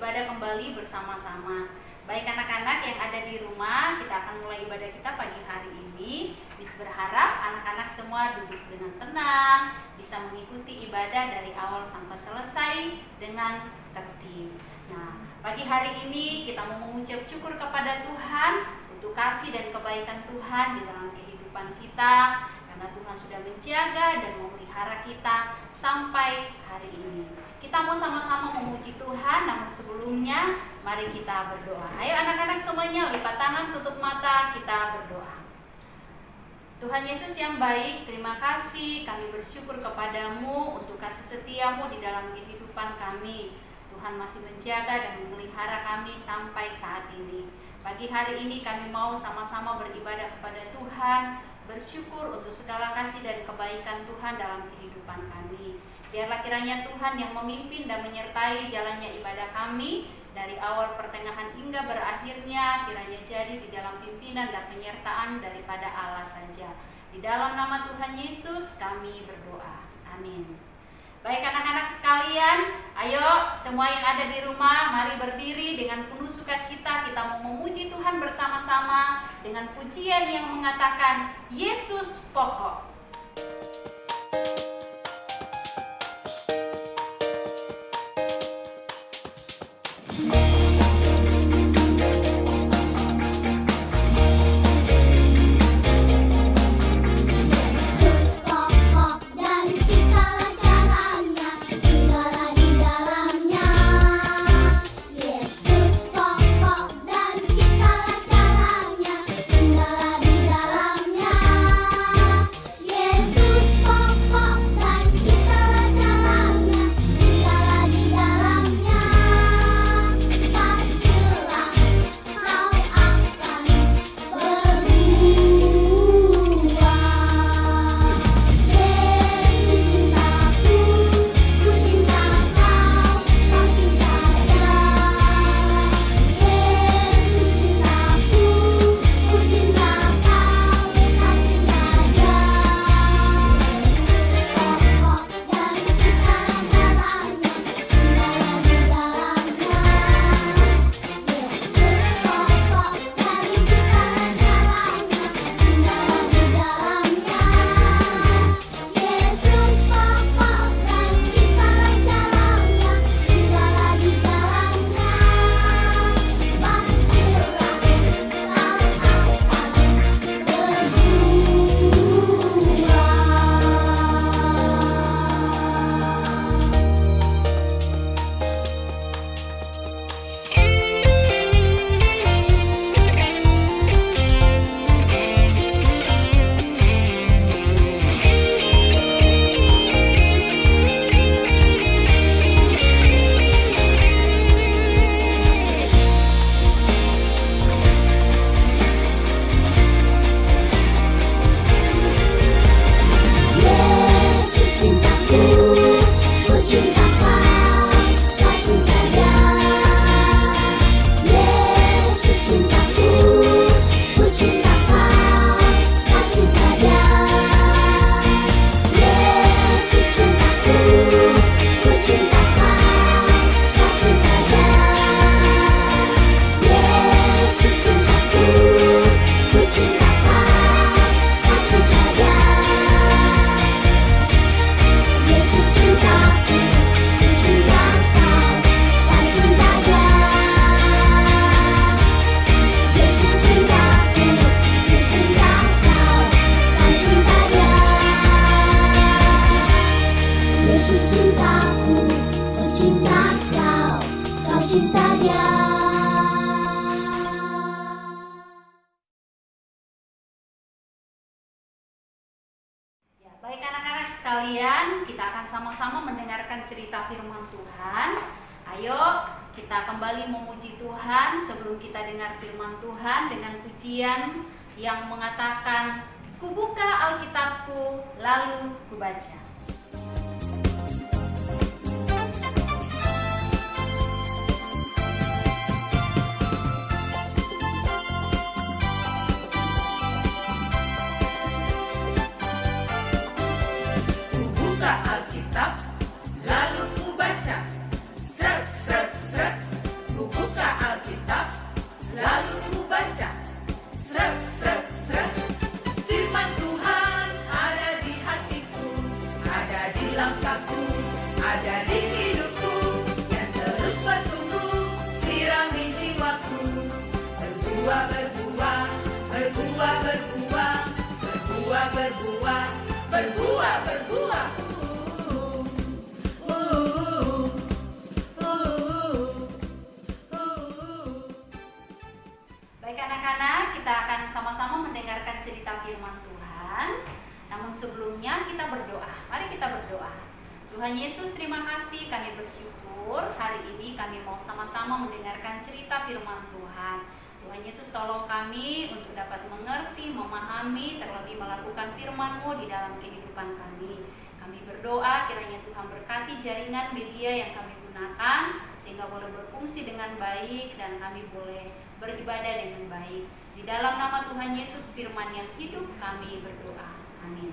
beribadah kembali bersama-sama. Baik anak-anak yang ada di rumah, kita akan mulai ibadah kita pagi hari ini. Miss berharap anak-anak semua duduk dengan tenang, bisa mengikuti ibadah dari awal sampai selesai dengan tertib. Nah, pagi hari ini kita mau mengucap syukur kepada Tuhan untuk kasih dan kebaikan Tuhan di dalam kehidupan kita, karena Tuhan sudah menjaga dan memelihara kita sampai hari ini. Kita mau sama-sama memuji Tuhan, namun sebelumnya mari kita berdoa. Ayo anak-anak semuanya, lipat tangan, tutup mata, kita berdoa. Tuhan Yesus yang baik, terima kasih, kami bersyukur kepadamu untuk kasih setiamu di dalam kehidupan kami. Tuhan masih menjaga dan memelihara kami sampai saat ini. Pagi hari ini kami mau sama-sama beribadah kepada Tuhan, bersyukur untuk segala kasih dan kebaikan Tuhan dalam kehidupan kami. Biarlah kiranya Tuhan yang memimpin dan menyertai jalannya ibadah kami dari awal pertengahan hingga berakhirnya, kiranya jadi di dalam pimpinan dan penyertaan daripada Allah saja. Di dalam nama Tuhan Yesus kami berdoa. Amin. Baik anak-anak sekalian, ayo semua yang ada di rumah, mari berdiri dengan penuh sukacita. Kita mau memuji Tuhan bersama-sama dengan pujian yang mengatakan Yesus pokok. Baik anak-anak sekalian, kita akan sama-sama mendengarkan cerita firman Tuhan. Ayo kita kembali memuji Tuhan sebelum kita dengar firman Tuhan dengan pujian yang mengatakan, "Kubuka Alkitabku, lalu kubaca." Alkitab, lalu ku baca, sret, sret, sret. kita akan sama-sama mendengarkan cerita firman Tuhan. Namun sebelumnya kita berdoa. Mari kita berdoa. Tuhan Yesus, terima kasih, kami bersyukur hari ini kami mau sama-sama mendengarkan cerita firman Tuhan. Tuhan Yesus, tolong kami untuk dapat mengerti, memahami, terlebih melakukan firman-Mu di dalam kehidupan kami. Kami berdoa kiranya Tuhan berkati jaringan media yang kami gunakan sehingga boleh berfungsi dengan baik dan kami boleh beribadah dengan baik. Di dalam nama Tuhan Yesus, firman yang hidup, kami berdoa. Amin.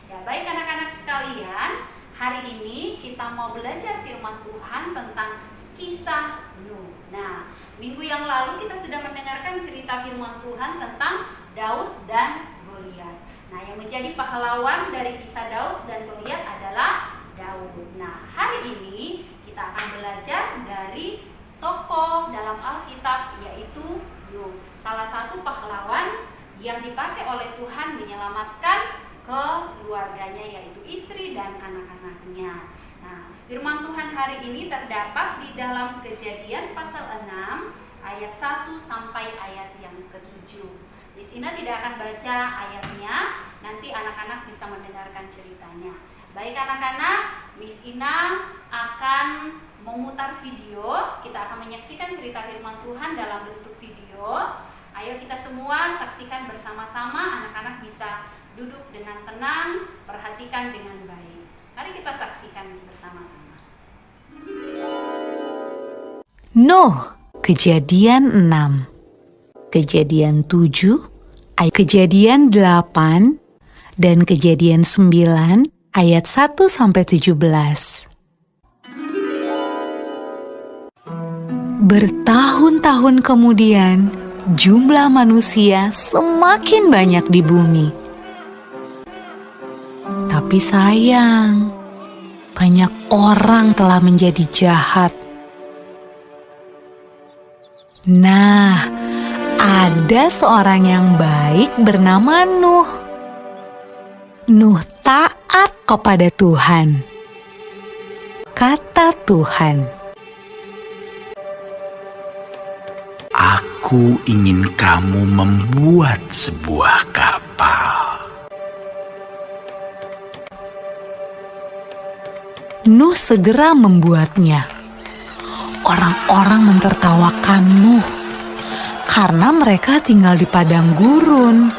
Ya, baik anak-anak sekalian, hari ini kita mau belajar firman Tuhan tentang kisah Nuh. Nah, minggu yang lalu kita sudah mendengarkan cerita firman Tuhan tentang Daud dan Goliat. Nah, yang menjadi pahlawan dari kisah Daud dan Goliat adalah Daud. Nah, hari ini kita akan belajar dari tokoh dalam Alkitab, yaitu Nuh, salah satu pahlawan yang dipakai oleh Tuhan menyelamatkan keluarganya, yaitu istri dan anak-anaknya. Nah, firman Tuhan hari ini terdapat di dalam Kejadian pasal 6 ayat 1 sampai ayat yang ke-7. Miss Ina tidak akan baca ayatnya, nanti anak-anak bisa mendengarkan ceritanya. Baik anak-anak, Miss Ina akan memutar video, kita akan menyaksikan cerita firman Tuhan dalam bentuk video. Ayo kita semua saksikan bersama-sama, anak-anak bisa duduk dengan tenang, perhatikan dengan baik. Mari kita saksikan bersama-sama. Nuh, Kejadian 6, Kejadian 7, Kejadian 8, dan Kejadian 9 ayat 1 sampai 17. Bertahun-tahun kemudian, jumlah manusia semakin banyak di bumi. Tapi sayang, banyak orang telah menjadi jahat. Nah, ada seorang yang baik bernama Nuh. Nuh taat kepada Tuhan. Kata Tuhan, "Aku ingin kamu membuat sebuah kapal." Nuh segera membuatnya. Orang-orang mentertawakan Nuh karena mereka tinggal di padang gurun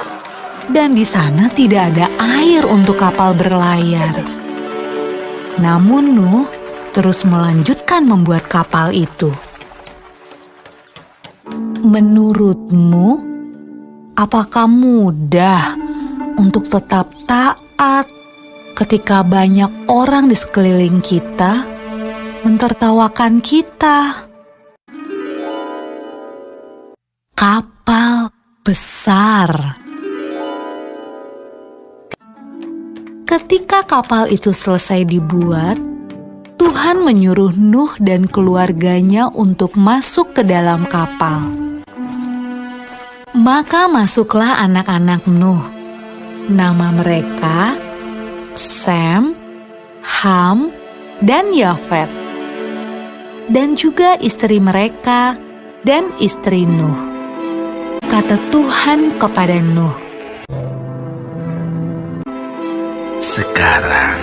dan di sana tidak ada air untuk kapal berlayar. Namun Nuh terus melanjutkan membuat kapal itu. Menurutmu, apakah mudah untuk tetap taat ketika banyak orang di sekeliling kita mentertawakan kita? Kapal besar. Ketika kapal itu selesai dibuat, Tuhan menyuruh Nuh dan keluarganya untuk masuk ke dalam kapal. Maka masuklah anak-anak Nuh. Nama mereka Sem, Ham, dan Yafet. Dan juga istri mereka dan istri Nuh. Kata Tuhan kepada Nuh, "Sekarang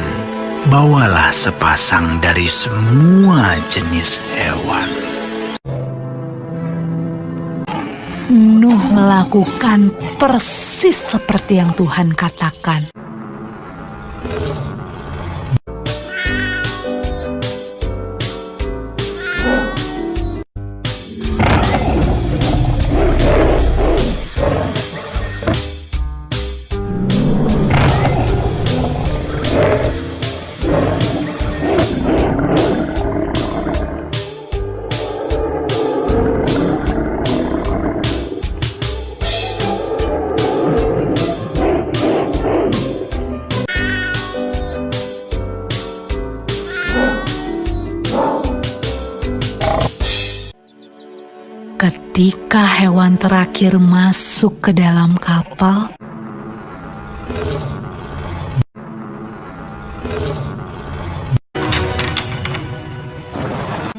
bawalah sepasang dari semua jenis hewan." Nuh melakukan persis seperti yang Tuhan katakan. Ketika hewan terakhir masuk ke dalam kapal,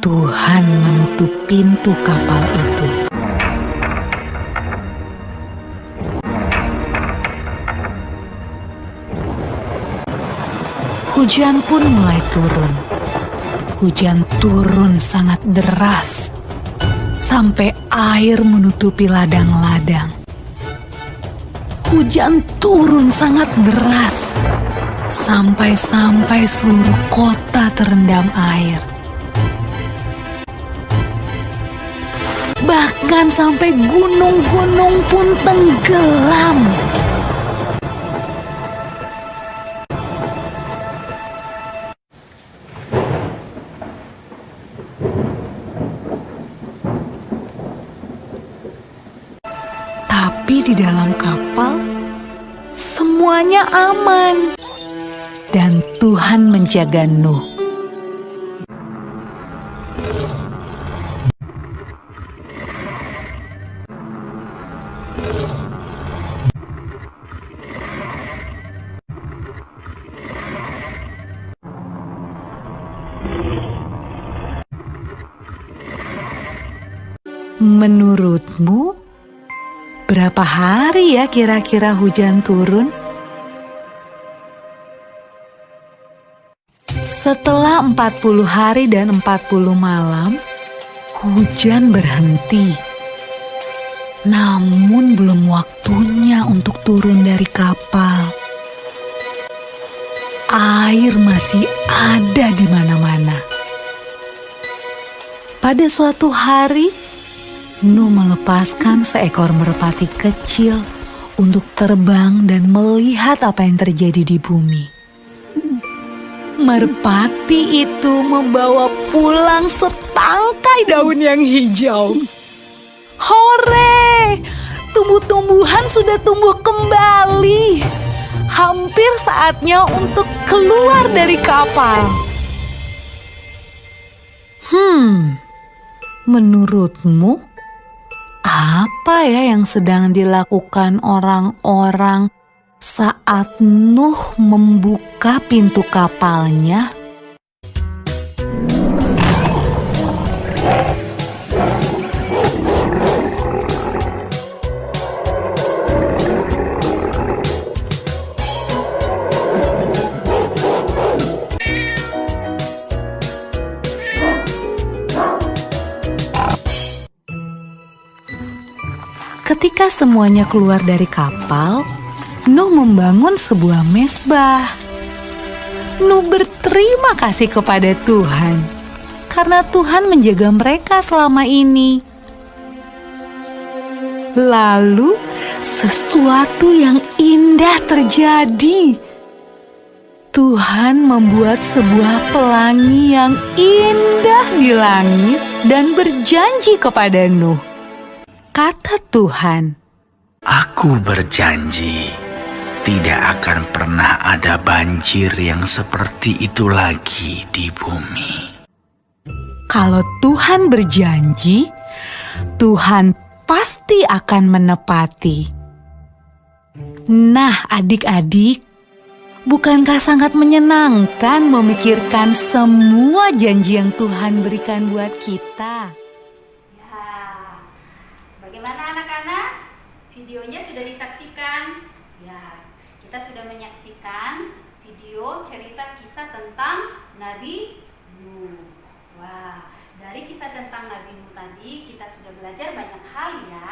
Tuhan menutup pintu kapal itu. hujan pun mulai turun. Hujan turun sangat deras, sampai air menutupi ladang-ladang. Hujan turun sangat deras, sampai seluruh kota terendam air. Bahkan sampai gunung-gunung pun tenggelam. Tapi di dalam kapal, semuanya aman. Dan Tuhan menjaga Nuh. Menurutmu, berapa hari ya kira-kira hujan turun? Setelah 40 hari dan 40 malam, hujan berhenti. Namun belum waktunya untuk turun dari kapal. Air masih ada di mana-mana. Pada suatu hari, Nuh melepaskan seekor merpati kecil untuk terbang dan melihat apa yang terjadi di bumi. Merpati itu membawa pulang setangkai daun yang hijau. Hore! Tumbuh-tumbuhan sudah tumbuh kembali. Hampir saatnya untuk keluar dari kapal. Menurutmu, apa ya yang sedang dilakukan orang-orang saat Nuh membuka pintu kapalnya? Ketika semuanya keluar dari kapal, Nuh membangun sebuah mezbah. Nuh berterima kasih kepada Tuhan karena Tuhan menjaga mereka selama ini. Lalu sesuatu yang indah terjadi. Tuhan membuat sebuah pelangi yang indah di langit dan berjanji kepada Nuh. Kata Tuhan, Aku berjanji, tidak akan pernah ada banjir yang seperti itu lagi di bumi. kalau Tuhan berjanji, Tuhan pasti akan menepati. Nah, adik-adik, bukankah sangat menyenangkan memikirkan semua janji yang Tuhan berikan buat kita? Bagaimana anak-anak? Videonya sudah disaksikan? Ya, kita sudah menyaksikan video cerita kisah tentang Nabi Nuh. Wah, dari kisah tentang Nabi Nuh tadi kita sudah belajar banyak hal ya.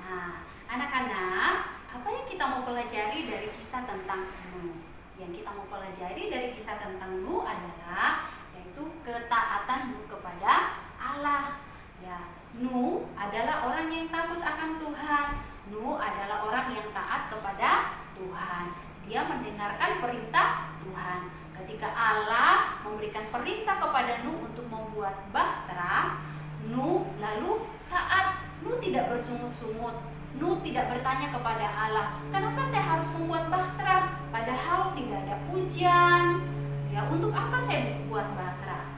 Nah, anak-anak, apa yang kita mau pelajari dari kisah tentang Nuh? Yang kita mau pelajari dari kisah tentang Nuh adalah yaitu ketaatan Nuh kepada Allah. Ya, Nuh adalah orang yang takut akan Tuhan. Nuh adalah orang yang taat kepada Tuhan. Dia mendengarkan perintah Tuhan. Ketika Allah memberikan perintah kepada Nuh untuk membuat bahtera, Nuh lalu taat. Nuh tidak bersungut-sungut. Nuh tidak bertanya kepada Allah, kenapa saya harus membuat bahtera? Padahal tidak ada hujan. Ya, untuk apa saya membuat bahtera?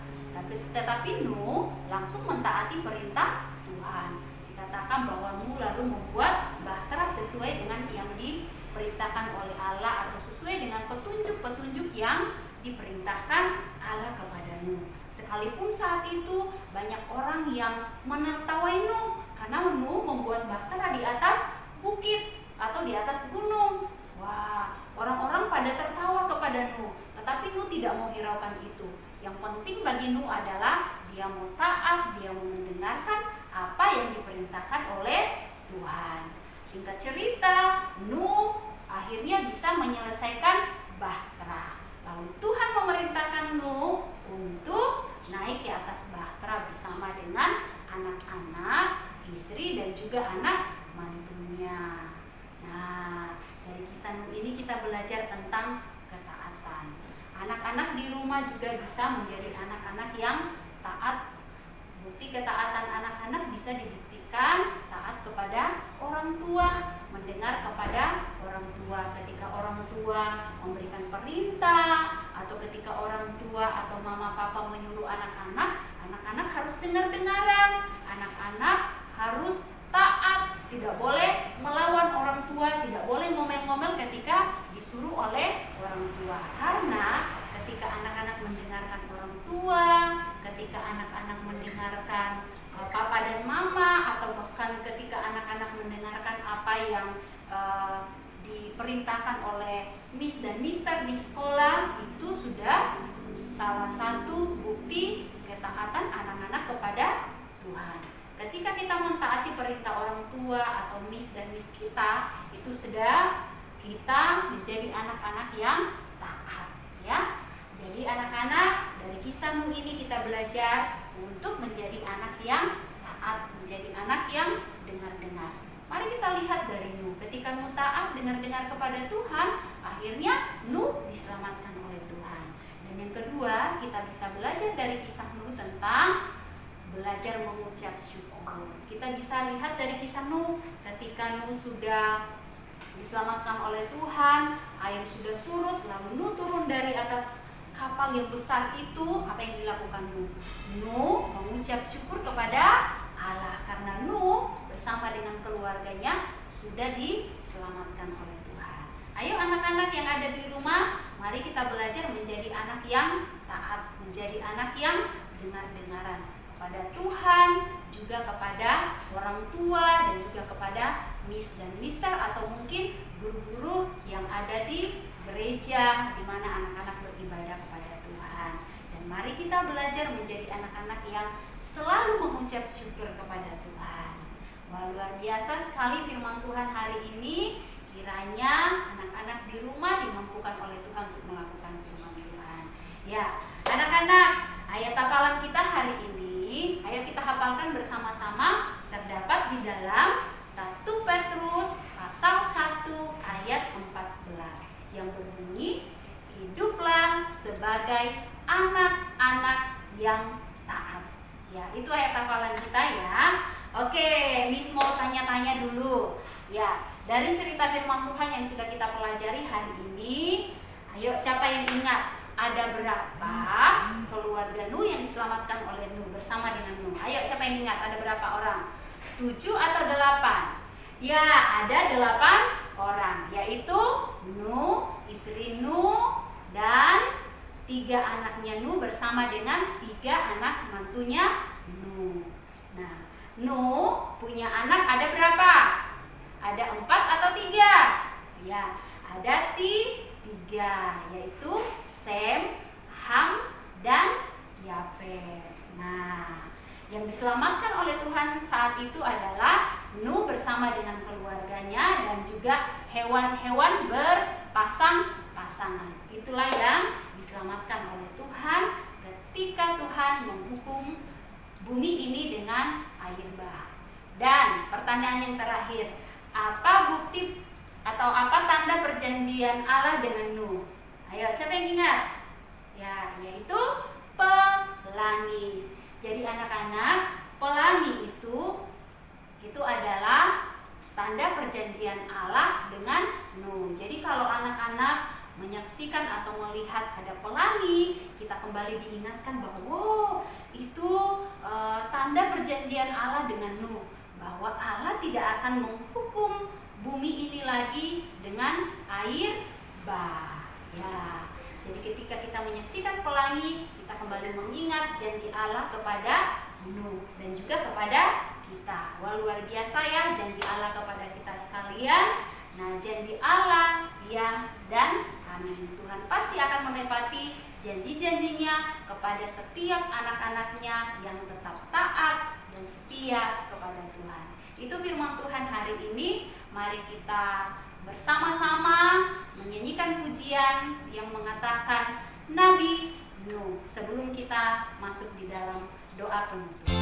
Tetapi Nuh langsung mentaati perintah Tuhan. Dikatakan bahwa Nuh lalu membuat bahtera sesuai dengan yang diperintahkan oleh Allah atau sesuai dengan petunjuk-petunjuk yang diperintahkan Allah kepada Nuh. Sekalipun saat itu banyak orang yang menertawai Nuh karena Nuh membuat bahtera di atas bukit atau di atas gunung. Wah, orang-orang pada tertawa kepada Nuh. Tetapi Nuh tidak mau hiraukan itu. Yang penting bagi Nuh adalah dia mau taat, dia mau mendengarkan apa yang diperintahkan oleh Tuhan. Singkat cerita, Nuh akhirnya bisa menyelesaikan bahtera. Lalu Tuhan memerintahkan Nuh untuk naik ke atas bahtera bersama dengan anak-anak, istri, dan juga anak mantunya. Nah, dari kisah Nuh ini kita belajar tentang ketaatan. Anak-anak di rumah juga bisa menjadi anak-anak yang taat. Bukti ketaatan anak-anak bisa dibuktikan taat kepada orang tua, mendengar kepada orang tua. Ketika orang tua memberikan perintah, atau ketika orang tua atau mama papa menyuruh anak-anak, anak-anak harus dengar-dengaran. Anak-anak harus taat, tidak boleh melawan orang tua, tidak boleh ngomel-ngomel ketika disuruh oleh orang tua. Karena ketika anak-anak mendengarkan orang tua, ketika anak-anak mendengarkan papa dan mama, atau bahkan ketika anak-anak mendengarkan apa yang diperintahkan oleh Miss dan Mister di sekolah, itu sudah salah satu bukti ketaatan anak-anak kepada Tuhan. Ketika kita mentaati perintah orang tua atau Miss dan Miss kita, itu sudah kita menjadi anak-anak yang taat, ya. Jadi anak-anak, dari kisah Nuh ini kita belajar untuk menjadi anak yang taat, menjadi anak yang dengar-dengar. Mari kita lihat dari Nuh. Ketika Nuh taat, dengar-dengar kepada Tuhan, akhirnya Nuh diselamatkan oleh Tuhan. Dan yang kedua, kita bisa belajar dari kisah Nuh tentang belajar mengucap syukur. Kita bisa lihat dari kisah Nuh, ketika Nuh sudah diselamatkan oleh Tuhan, air sudah surut, lalu Nuh turun dari atas kapal yang besar itu. Apa yang dilakukan Nuh? Nuh mengucap syukur kepada Allah karena Nuh bersama dengan keluarganya sudah diselamatkan oleh Tuhan. Ayo anak-anak yang ada di rumah, mari kita belajar menjadi anak yang taat, menjadi anak yang dengar-dengaran kepada Tuhan, juga kepada orang tua, dan juga kepada Miss dan Mister, atau mungkin guru-guru yang ada di gereja di mana anak-anak beribadah kepada Tuhan. Dan mari kita belajar menjadi anak-anak yang selalu mengucap syukur kepada Tuhan. Wah, luar biasa sekali firman Tuhan hari ini. Kiranya anak-anak di rumah dimampukan oleh Tuhan untuk melakukan firman Tuhan. Ya, anak-anak, ayat hafalan kita hari ini, ayo kita hafalkan bersama-sama, terdapat di dalam 1 Petrus pasal 1 ayat 14 yang berbunyi, hiduplah sebagai anak-anak yang taat. Ya, itu ayat hafalan kita ya. Oke, Miss mau tanya-tanya dulu. Ya, dari cerita firman Tuhan yang sudah kita pelajari hari ini, ayo siapa yang ingat ada berapa keluarga Nuh yang diselamatkan oleh Nuh bersama dengan Nuh? Ayo siapa yang ingat ada berapa orang? 7 atau 8? Ya, ada 8 orang, yaitu Nuh, istri Nuh, dan 3 anaknya Nuh bersama dengan 3 anak mantunya Nuh. Nah, Nuh punya anak ada berapa? Ada 4 atau 3? Ya, ada 3, yaitu Sem, Ham, dan Yafet. Nah, yang diselamatkan oleh Tuhan saat itu adalah Nuh bersama dengan keluarganya dan juga hewan-hewan berpasang-pasangan. Itulah yang diselamatkan oleh Tuhan ketika Tuhan menghukum bumi ini dengan air bah. Dan pertanyaan yang terakhir, apa bukti atau apa tanda perjanjian Allah dengan Nuh? Ayo, siapa yang ingat? Ya, yaitu pelangi. Jadi anak-anak, pelangi itu adalah tanda perjanjian Allah dengan Nuh. Jadi kalau anak-anak menyaksikan atau melihat ada pelangi, kita kembali diingatkan bahwa wow, itu tanda perjanjian Allah dengan Nuh, bahwa Allah tidak akan menghukum bumi ini lagi dengan air bah. Ya, jadi ketika kita menyaksikan pelangi, kita kembali mengingat janji Allah kepada Nuh dan juga kepada kita. Wah, luar biasa ya janji Allah kepada kita sekalian. Nah, janji Allah ya dan amin. Tuhan pasti akan menepati janji-janjinya kepada setiap anak-anaknya yang tetap taat dan setia kepada Tuhan. Itu firman Tuhan hari ini. Mari kita bersama-sama menyanyikan pujian yang mengatakan Nabi Nuh sebelum kita masuk di dalam doa penutup.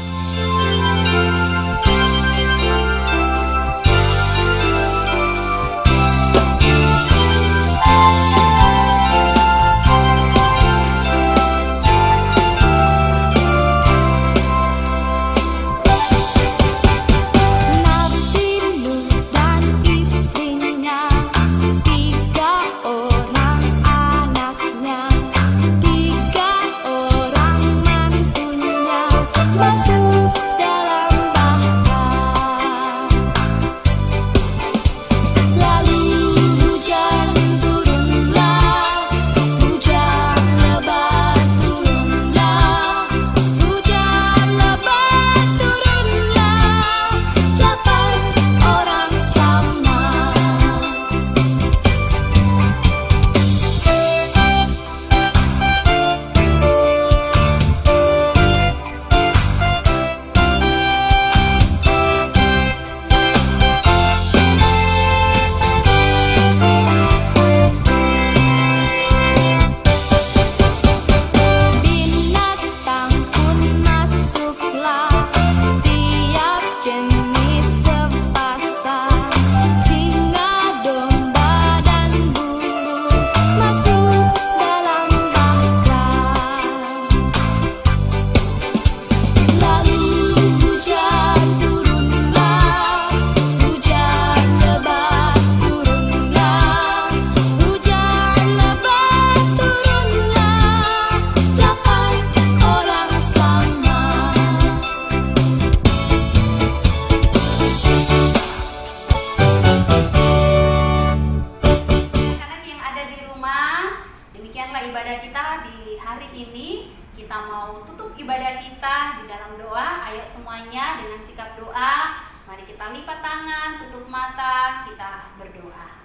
Ibadah kita di hari ini, kita mau tutup ibadah kita di dalam doa. Ayo semuanya dengan sikap doa, mari kita lipat tangan, tutup mata, kita berdoa.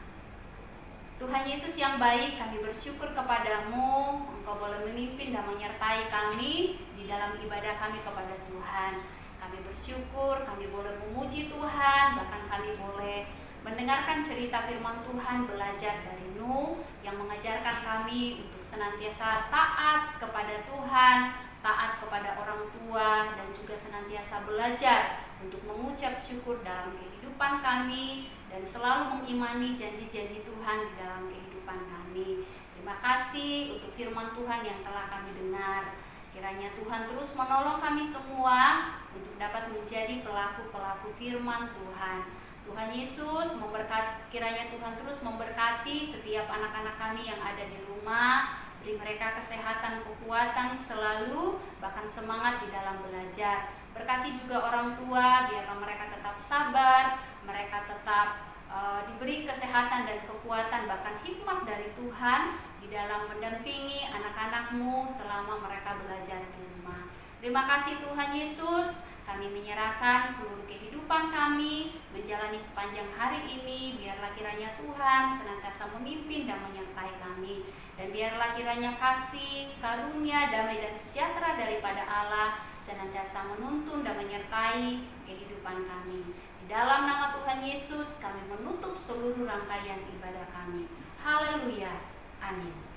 Tuhan Yesus yang baik, kami bersyukur kepadamu, Engkau boleh memimpin dan menyertai kami di dalam ibadah kami kepada Tuhan. Kami bersyukur, kami boleh memuji Tuhan, bahkan kami boleh mendengarkan cerita firman Tuhan, belajar dari Nuh yang mengajarkan kami untuk senantiasa taat kepada Tuhan, taat kepada orang tua, dan juga senantiasa belajar untuk mengucap syukur dalam kehidupan kami dan selalu mengimani janji-janji Tuhan di dalam kehidupan kami. Terima kasih untuk firman Tuhan yang telah kami dengar. Kiranya Tuhan terus menolong kami semua untuk dapat menjadi pelaku-pelaku firman Tuhan. Tuhan Yesus kiranya Tuhan terus memberkati setiap anak-anak kami yang ada di rumah, beri mereka kesehatan, kekuatan selalu, bahkan semangat di dalam belajar. Berkati juga orang tua, biarlah mereka tetap sabar, mereka tetap diberi kesehatan dan kekuatan, bahkan hikmat dari Tuhan di dalam mendampingi anak-anakmu selama mereka belajar di rumah. Terima kasih Tuhan Yesus. Kami menyerahkan seluruh kehidupan kami menjalani sepanjang hari ini. Biarlah kiranya Tuhan senantiasa memimpin dan menyertai kami. Dan biarlah kiranya kasih, karunia, damai dan sejahtera daripada Allah senantiasa menuntun dan menyertai kehidupan kami. Di dalam nama Tuhan Yesus kami menutup seluruh rangkaian ibadah kami. Haleluya. Amin.